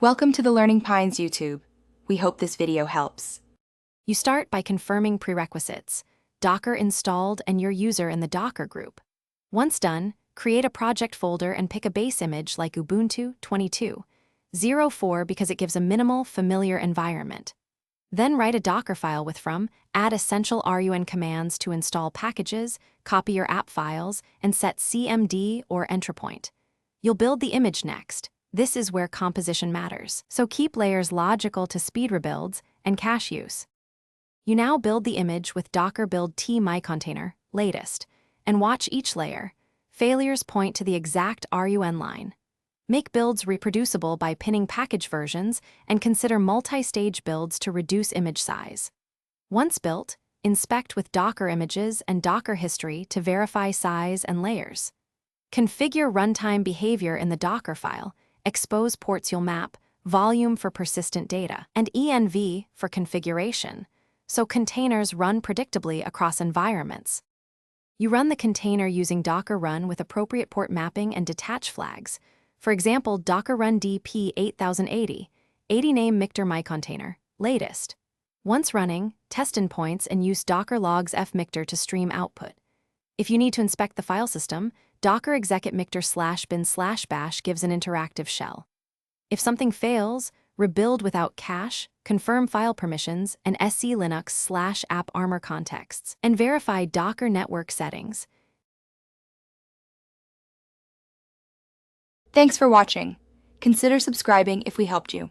Welcome to the Learning Pines YouTube. We hope this video helps. You start by confirming prerequisites, Docker installed and your user in the Docker group. Once done, create a project folder and pick a base image like Ubuntu 22.04 because it gives a minimal, familiar environment. Then write a Docker file with add essential RUN commands to install packages, copy your app files, and set CMD or entry point. You'll build the image next. This is where composition matters, so keep layers logical to speed rebuilds and cache use. You now build the image with Docker build t-mycontainer, latest, and watch each layer. Failures point to the exact RUN line. Make builds reproducible by pinning package versions and consider multi-stage builds to reduce image size. Once built, inspect with Docker images and Docker history to verify size and layers. Configure runtime behavior in the Docker file, expose ports you'll map, volume for persistent data, and env for configuration, so containers run predictably across environments. You run the container using Docker run with appropriate port mapping and detach flags. For example, Docker run dp 8080, 80 name mictor mycontainer, latest. Once running, test endpoints and use Docker logs fmictor to stream output. If you need to inspect the file system, Docker execute mictor/bin/bash gives an interactive shell. If something fails, rebuild without cache, confirm file permissions, and SC Linux/app armor contexts, and verify Docker network settings. Thanks for watching. Consider subscribing if we helped you.